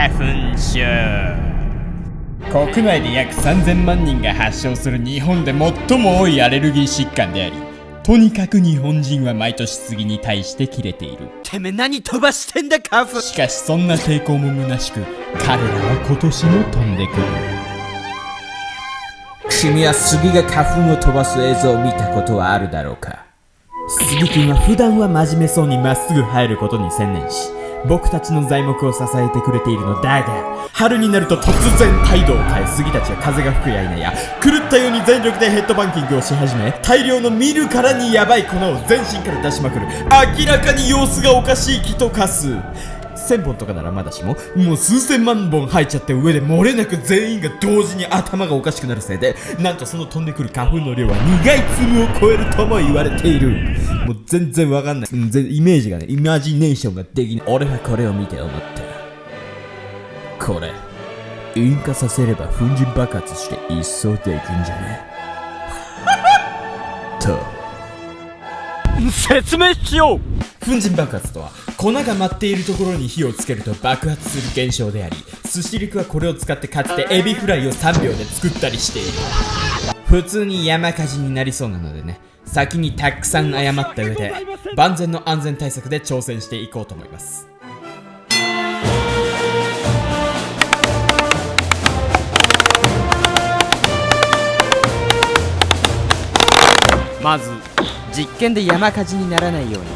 花粉症。国内で約3000万人が発症する日本で最も多いアレルギー疾患であり、とにかく日本人は毎年杉に対してキレている。てめえ何飛ばしてんだ花粉。しかしそんな抵抗も虚しく、彼らは今年も飛んでくる。君は杉が花粉を飛ばす映像を見たことはあるだろうか。杉君は普段は真面目そうにまっすぐ入ることに専念し、僕たちの材木を支えてくれているのだが、春になると突然態度を変え、杉たちは風が吹くや否や狂ったように全力でヘッドバンキングをし始め、大量の見るからにヤバい粉を全身から出しまくる。明らかに様子がおかしい気と化す。1000本とかならまだしも、もう数千万本入っちゃって、上で漏れなく全員が同時に頭がおかしくなるせいで、なんとその飛んでくる花粉の量は苦い粒を超えるとも言われている。もう全然わかんない。イメージがね、イマジネーションができない。俺はこれを見て思った。これ引火させれば粉塵爆発して一掃できんじゃねと説明しよう。粉塵爆発とは、粉が舞っているところに火をつけると爆発する現象であり、寿司陸はこれを使ってかつてエビフライを3秒で作ったりしている。普通に山火事になりそうなのでね、先にたくさん謝った上で万全の安全対策で挑戦していこうと思います。まず実験で山火事にならないように、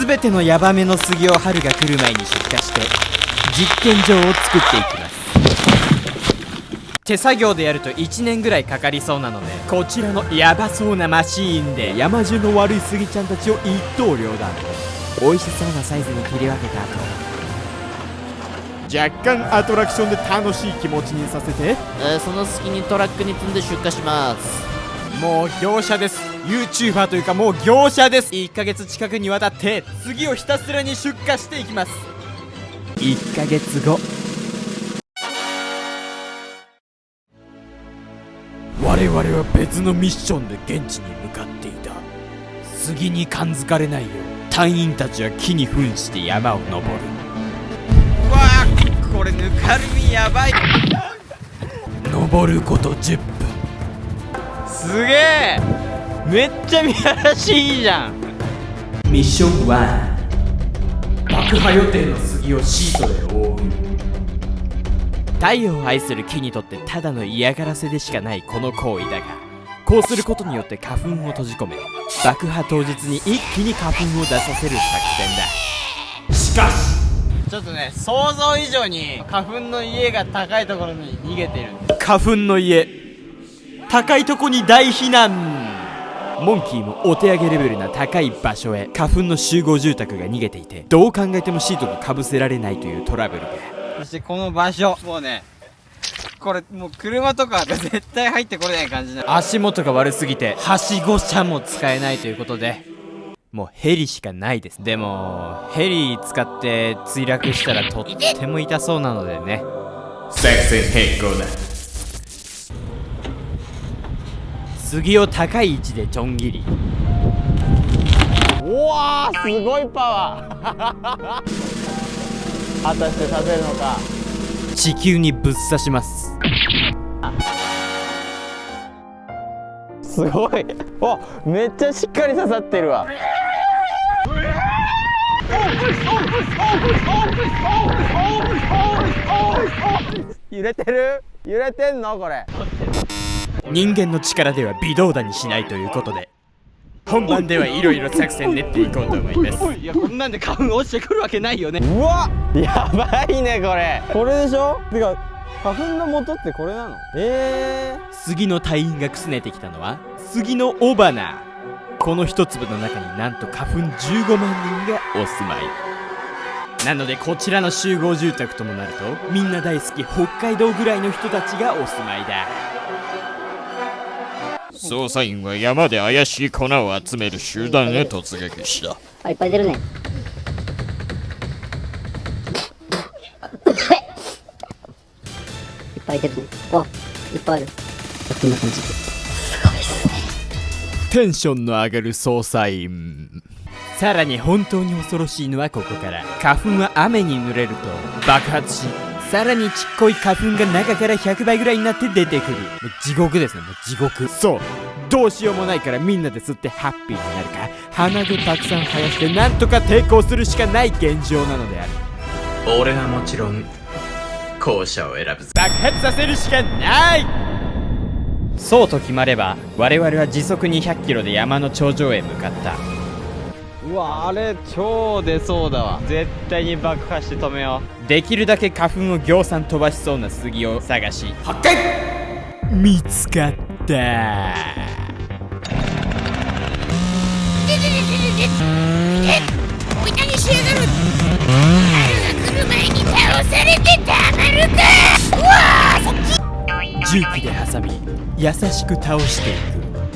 全てのヤバめの杉を春が来る前に出荷して実験場を作っていきます。手作業でやると1年ぐらいかかりそうなので、こちらのヤバそうなマシーンで山中の悪い杉ちゃんたちを一刀両断。美味しそうなサイズに切り分けた後、若干アトラクションで楽しい気持ちにさせて、その隙にトラックに積んで出荷します。もう業者です。 YouTuber というかもう業者です。1ヶ月近くにわたって杉をひたすらに出荷していきます。1ヶ月後、我々は別のミッションで現地に向かっていた。杉に感づかれないよう隊員たちは木に扮して山を登る。うわー、これぬかるみやばい。登ること10分。すげえ、めっちゃ見晴らしいいじゃん。ミッション1、爆破予定の杉をシートで覆う。太陽を愛する木にとってただの嫌がらせでしかないこの行為だが、こうすることによって花粉を閉じ込め、爆破当日に一気に花粉を出させる作戦だ。しかしちょっとね、想像以上に花粉の家が高いところに逃げてる。花粉の家、高いとこに大避難。モンキーもお手上げレベルな高い場所へ花粉の集合住宅が逃げていて、どう考えてもシートがかぶせられないというトラブルで、そしてこの場所、もうね、これもう車とか絶対入ってこれない感じな。足元が悪すぎてはしご車も使えないということで、もうヘリしかないです。でもヘリ使って墜落したらとっても痛そうなのでね、作戦変更だ。杉を高い位置でちょん切り。うわー、すごいパワー果たして刺せるのか。地球にぶっ刺します。すごい。お、めっちゃしっかり刺さってるわ。揺れてる？揺れてんのこれ。人間の力では微動だにしないということで、本番ではいろいろ作戦練っていこうと思います。いや、こんなんで花粉落ちてくるわけないよね。うわ、やばいねこれ。これでしょ？てか花粉の元ってこれなの？杉の隊員がくすねてきたのは杉の雄花。この一粒の中になんと花粉15万人がお住まいなので、こちらの集合住宅ともなるとみんな大好き北海道ぐらいの人たちがお住まいだ。捜査員は山で怪しい粉を集める集団へ突撃した。あ、いっぱい出るね。いっぱい出るね。わ、いっぱいある。こんな感じで。すごいっすね。テンションの上がる捜査員。さらに本当に恐ろしいのはここから。花粉は雨に濡れると爆発し、さらにちっこい花粉が中から100倍ぐらいになって出てくる。もう地獄ですね、もう地獄。そう、どうしようもないからみんなで吸ってハッピーになるか、鼻でたくさん生やしてなんとか抵抗するしかない現状なのである。俺はもちろん後者を選ぶぜ。爆発させるしかない。そうと決まれば我々は時速200キロで山の頂上へ向かった。うわ、あれ超出そうだわ。絶対に爆破して止めよできるだけ花粉をぎょうさん飛ばしそうな杉を探し発見。見つかった。おい、何しやがる。春が来る前に倒されてたまるか。うわー、そっち。重機で挟み優しく倒してい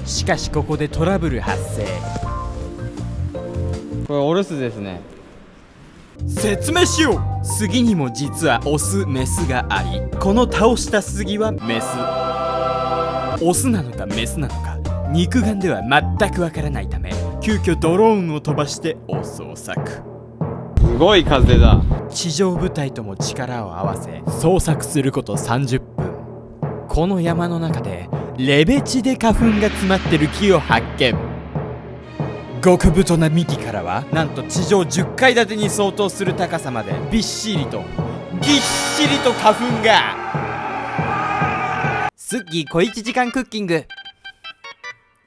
く。しかしここでトラブル発生。う。これお留守ですね。説明しよう。杉にも実はオスメスがあり、この倒した杉はメス。オスなのかメスなのか肉眼では全くわからないため、急遽ドローンを飛ばしてお捜索。すごい風だ。地上部隊とも力を合わせ捜索すること30分。この山の中でレベチで花粉が詰まってる木を発見。極太な幹からはなんと地上10階建てに相当する高さまでびっしりとぎっしりと花粉が。スッキー小1時間クッキング。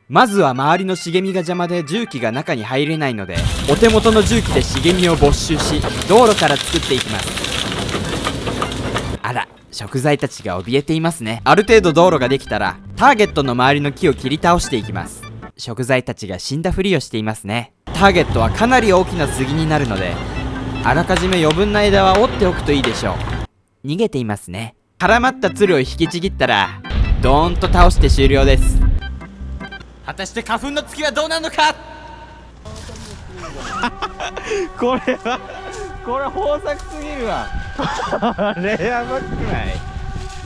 まずは周りの茂みが邪魔で重機が中に入れないので、お手元の重機で茂みを没収し道路から作っていきます。あら、食材たちが怯えていますね。ある程度道路ができたらターゲットの周りの木を切り倒していきます。食材たちが死んだふりをしていますね。ターゲットはかなり大きな杉になるので、あらかじめ余分な枝は折っておくといいでしょう。逃げていますね。絡まったつるを引きちぎったらドーンと倒して終了です。果たして花粉の月はどうなるのか。これはこれ豊作すぎるわ。あれやばくない？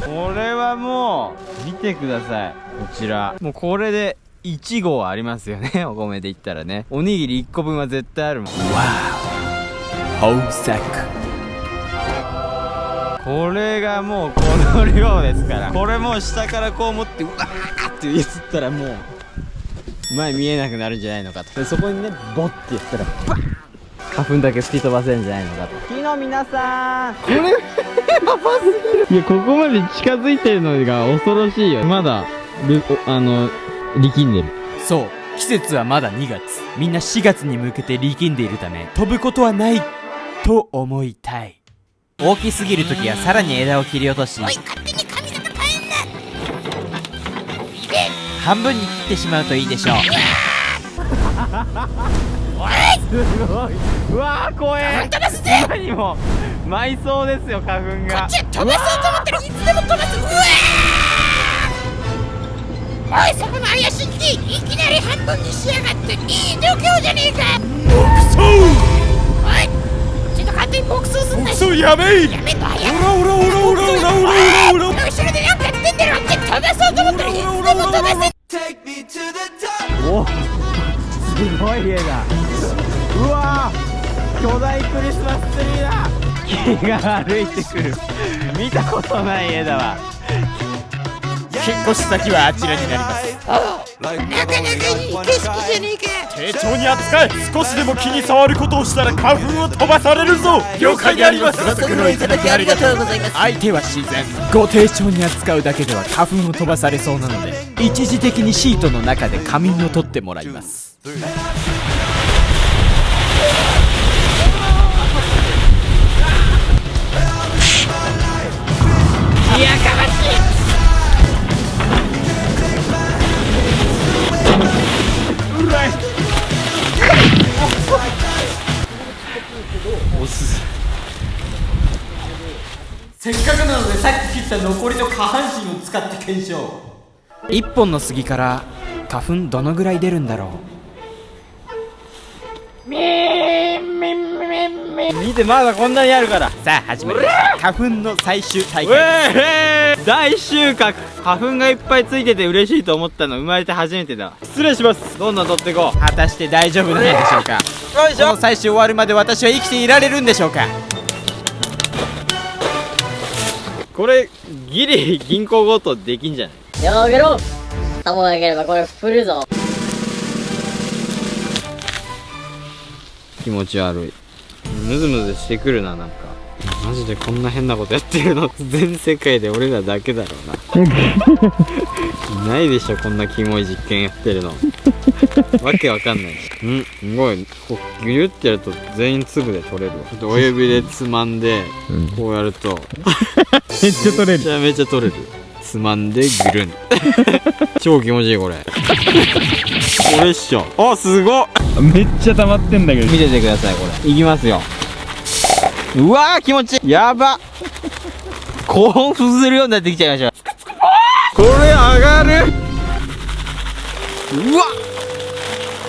これはもう見てください。こちらもうこれで1合ありますよね。お米で言ったらね、おにぎり1個分は絶対あるもん。豊作。これがもうこの量ですから、これもう下からこう持ってうわーって言ったらもう前見えなくなるんじゃないのかと。でそこにねボッて言ったらバン花粉だけ吹き飛ばせるんじゃないのかと。木の皆さん、これやばすぎる。いや、ここまで近づいてるのが恐ろしいよ。まだ力んでる。そう、季節はまだ2月。みんな4月に向けて力んでいるため飛ぶことはないと思いたい。大きすぎるときはさらに枝を切り落とし、おい、勝手に髪型変えんな。半分に切ってしまうといいでしょう。すごい。うわー怖え。飛ばすぜ。今にも舞いそうですよ、花粉が。こっちは飛ばそうと思ったらいつでも飛ばす。うわー、おい、そこの怪しい木、いきなり半分にしやがって。いい度胸じゃねえか。おい、ちょっと勝手に牧草すんな。牧草やめい。やめんの早く。おら後ろでなんかやってんだろ。飛ばそうと思ったらいつでも飛ばせ。お、すごい家だ。うわー、巨大クリスマスツリーだ。木が歩いてくる。見たことない家だわ。引っ越し先はあちらになります。なかなかいい景色じゃねえか。丁重に扱え。少しでも木に触ることをしたら花粉を飛ばされるぞ。了解であります。ご足労いただきありがとうございます。相手は自然。ご丁重に扱うだけでは花粉を飛ばされそうなので、一時的にシートの中で仮眠を取ってもらいます。いやかましい。せっかくなのでさっき切った残りの下半身を使って検証。1本の杉から花粉どのぐらい出るんだろう。見て、まだこんなにあるから。さあ始まりました。花粉の最終大会。大収穫。花粉がいっぱいついてて嬉しいと思ったの生まれて初めてだわ。失礼します。どんどん取っていこう。果たして大丈夫なんでしょうか。この最終終わるまで私は生きていられるんでしょうか。これギリ銀行強盗できんじゃない？やめろ。さもなければこれ振るぞ。気持ち悪い。ムズムズしてくるな、なんか。マジでこんな変なことやってるの全世界で俺らだけだろうな。いないでしょ、こんなキモい実験やってるの。わけわかんないし。すごい。こうギュってやると全員すぐで取れるわ。ちょっと親指でつまんで、こうやるとめっちゃ取れる。めちゃめちゃ取れる。つまんでぐるん。超気持ちいいこれ。これっしょ。あ、すごっ。めっちゃ溜まってんだけど。見ててください、これ。いきますよ。うわー、気持ちいい。やば。興奮するようになってきちゃいました。これ上がる。うわ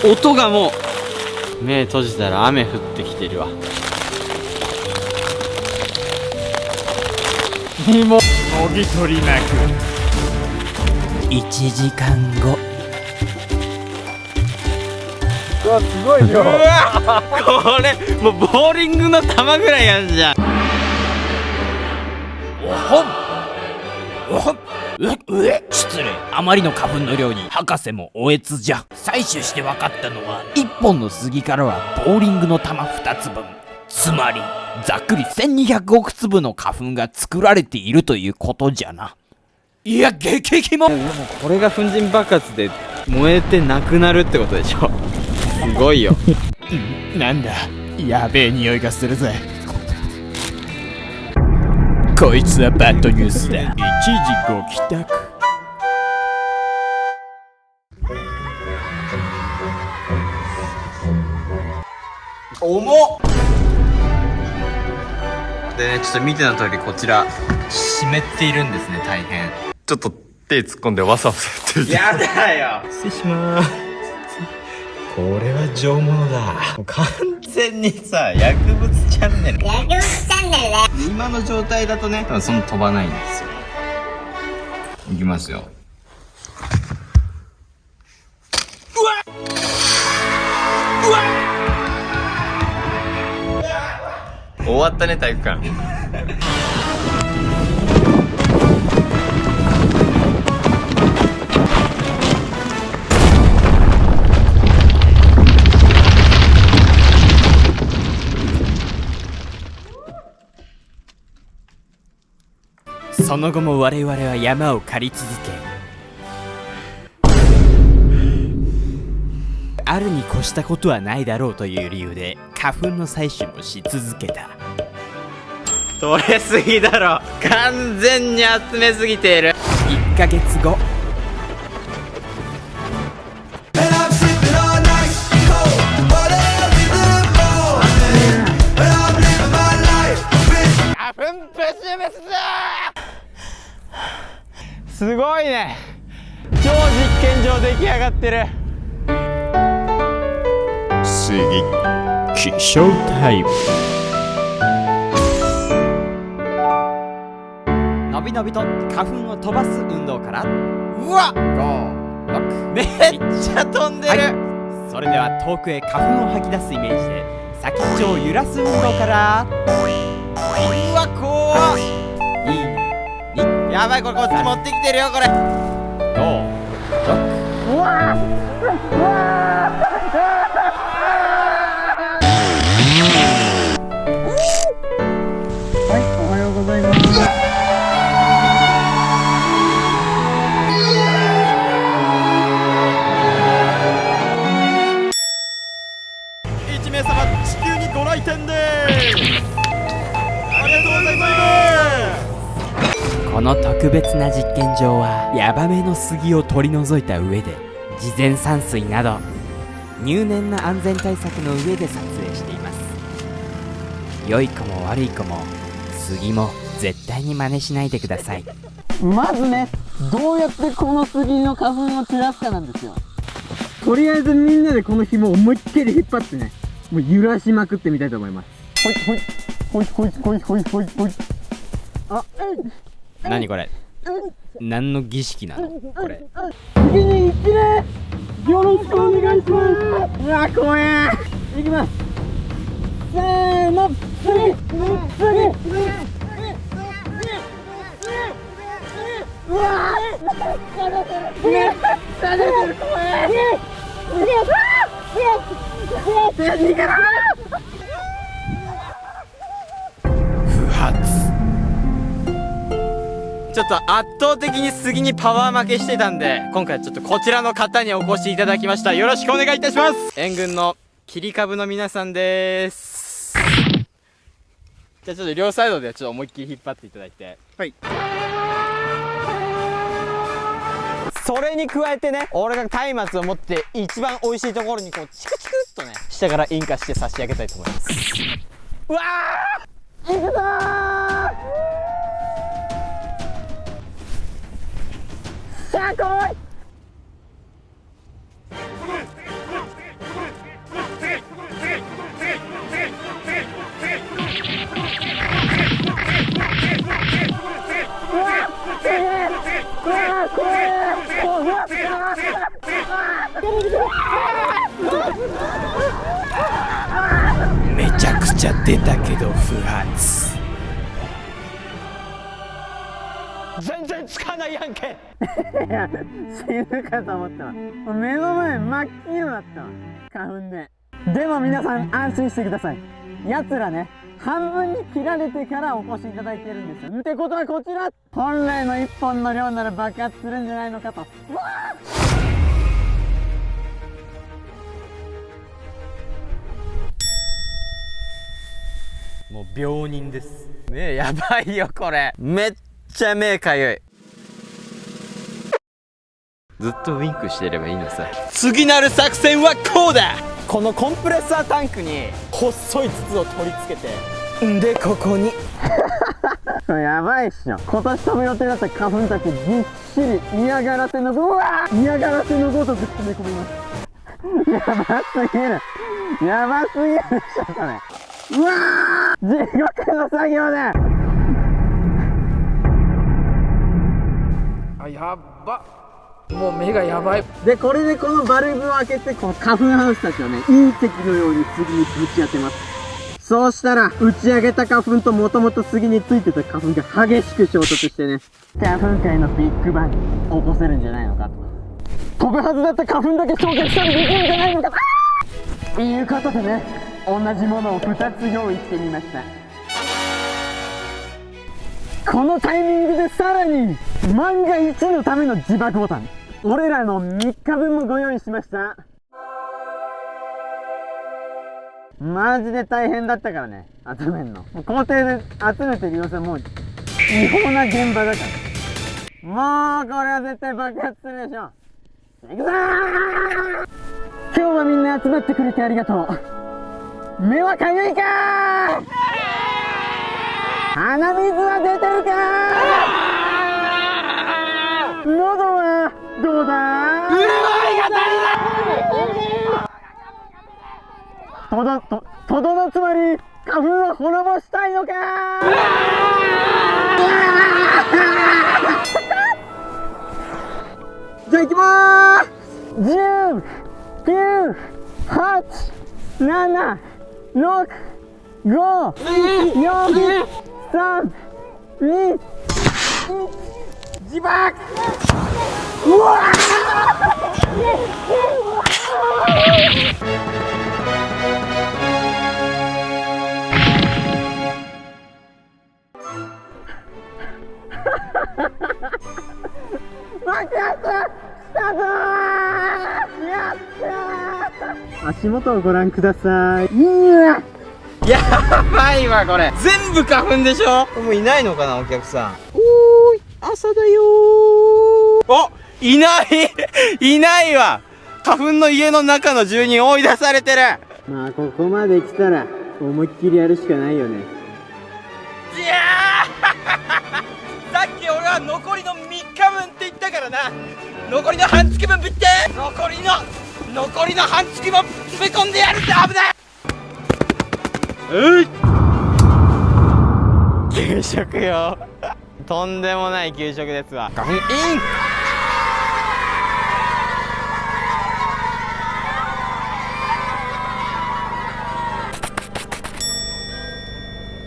っ、音がもう目閉じたら雨降ってきてるわ。もうもぎ取りなく1時間後。うわ、すごいよ。うわ、これもうボーリングの球ぐらいやんじゃん。失礼。あまりの花粉の量に博士もおえつじゃ。採取して分かったのは、1本の杉からはボーリングの球2つ分、つまりざっくり1200億粒の花粉が作られているということじゃな。いや、激も。これが粉塵爆発で燃えてなくなるってことでしょ。すごいよ。なんだ、やべえ匂いがするぜ。こいつはバッドニュースだ。一時ご帰宅。重っ。でね、ちょっと見ての通りこちら湿っているんですね、大変。ちょっと手突っ込んでわさわさやってる。やだよ。失礼しまーす。これは上物だ。もう完全にさ、薬物チャンネル。薬物チャンネルね。今の状態だとね、多分そんな飛ばないんですよ。いきますよ。終わったね、体育館。その後も我々は山を狩り続け、あるに越したことはないだろうという理由で花粉の採取もし続けた。取れすぎだろ。完全に集めすぎている。1ヶ月後。すごいね。超実験場出来上がってる。次、気象タイム。のびのびと花粉を飛ばす運動から。うわっ、5、6。めっちゃ飛んでる、はい、それでは遠くへ花粉を吐き出すイメージで先っちょを揺らす運動から。うわ、怖っ。2、やばい、これこっち持ってきてるよ、これ。5、6。うわおはようございます。1名様、地球にご来店でーす。ありがとうございます。この特別な実験場はヤバめの杉を取り除いた上で事前散水など入念な安全対策の上で撮影しています。良い子も悪い子も杉も絶対に真似しないでください。まずね、どうやってこの杉の花粉を散らすかなんですよ。とりあえずみんなでこの紐を思いっきり引っ張ってね、もう揺らしまくってみたいと思います。ほいほいほいほいほいほいほいほい。あ、何これ、何の儀式なのこれ。次に一礼よろしくお願いします。うわ、怖え。いきます。せーの、次次次。ちょっと圧倒的に杉にパワー負けしてたんで、今回ちょっとこちらの方にお越しいただきました。よろしくお願いいたします。援軍の切り株の皆さんです。じゃあちょっと両サイドでちょっと思いっきり引っ張っていただいて、はい。それに加えてね、俺が松明を持って一番美味しいところにこうチクチクっとね、下から引火して差し上げたいと思います。うわー、いくぞー、さあ来い。めちゃくちゃ出たけど不発。全然つかないやんけ。いや、死ぬかと思ったわ。目の前真っ黄色だったわ、花粉で。でも皆さん安心してください。奴らね、半分に切られてからお越しいただいてるんですよ。ってことはこちら、本来の1本の量なら爆発するんじゃないのかと。うわもう病人です。目やばいよこれ。めっちゃ目かゆい。ずっとウィンクしてればいいのさ。次なる作戦はこうだ。このコンプレッサータンクに細い筒を取り付けて、んでここにやばいっしょ。今年飛ぶ予定だった花粉たちぎっしり嫌がらせの嫌がらせのごとく詰め込みます。やばすぎる、やばすぎるっしょこれ。うわー、地獄の作業だ。あ、やっば、もう目がやばい。でこれでこのバルブを開けて、この花粉ハウスたちをね、隕石のように杉にぶち当てます。そうしたら打ち上げた花粉ともともと杉についてた花粉が激しく衝突してね、花粉界のビッグバン起こせるんじゃないのかと。飛ぶはずだった花粉だけ焼却処理できるんじゃないのかということでね、同じものを2つ用意してみました。このタイミングでさらに万が一のための自爆ボタン、俺らの3日分もご用意しました。マジで大変だったからね、集めんの。もう校庭で集めてる様子はもう違法な現場だから。もうこれは絶対爆発するでしょ。いくぞー。今日はみんな集まってくれてありがとう。目はかゆいかー。鼻水は出てるかー。喉はどうだー。潤いが足りない。とどのつまり花粉は滅ぼしたいのかー。じゃあ行きまーす。10、9、8、7、6、5、4、3、2、1、自爆。うわ爆発したぞー。やったー。足元をご覧ください。やばいわこれ。全部花粉でしょ。もういないのかなお客さん。おーい、朝だよー。お、いないいないわ。花粉の家の中の住人追い出されてる。まあここまで来たら思いっきりやるしかないよね。いやーさっき俺は残りの3日分って言ったからな。残りの半月分ぶって残りの半月分詰め込んでやるって。危ない。給食よとんでもない給食ですわ。花粉イン。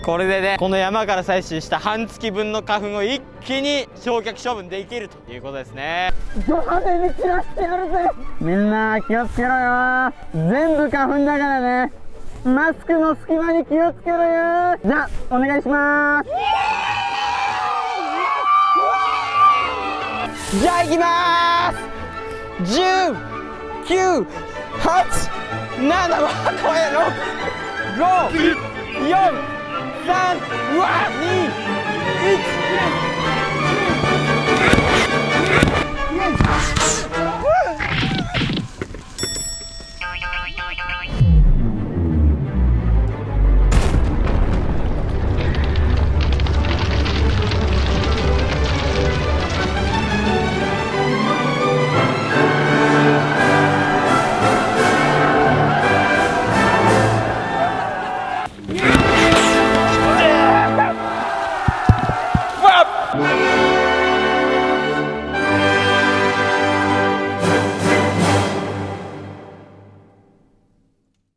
これでね、この山から採取した半月分の花粉を一気に焼却処分できるということですね。ド派手に散らしてやるぜ。みんな気をつけろよ。全部花粉だからね。マスクの隙間に気をつけろよ。じゃあお願いします。じゃあ行きまーす。10、9、8、7、超えろ。5、4、3、2、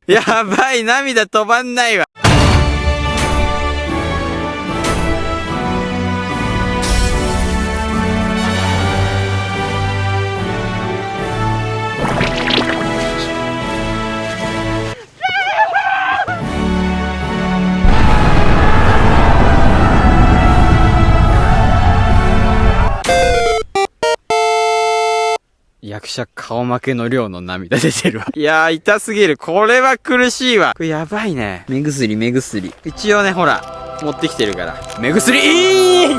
やばい、涙止まんないわ。役者顔負けの量の涙出てるわ。いやー、痛すぎる。これは苦しいわ。これやばいね。目薬。一応ね、ほら、持ってきてるから。目薬い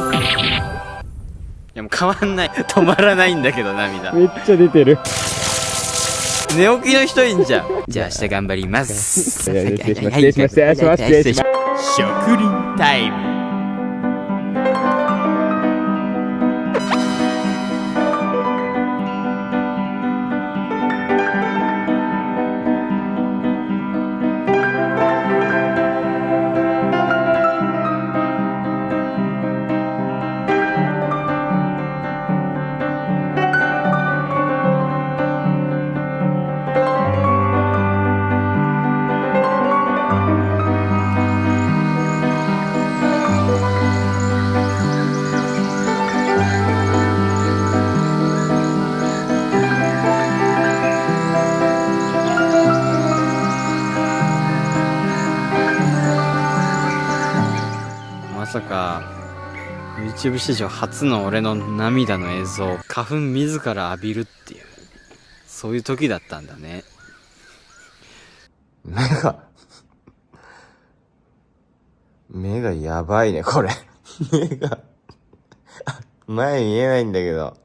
やもう変わんない。止まらないんだけど、涙。めっちゃ出てる。寝起きの人いんじゃん。じゃあ明日頑張ります。失礼します。食林タイム。まさか YouTube 史上初の俺の涙の映像、花粉自ら浴びるっていう、そういう時だったんだね。目がやばいね、これ。目が前見えないんだけど。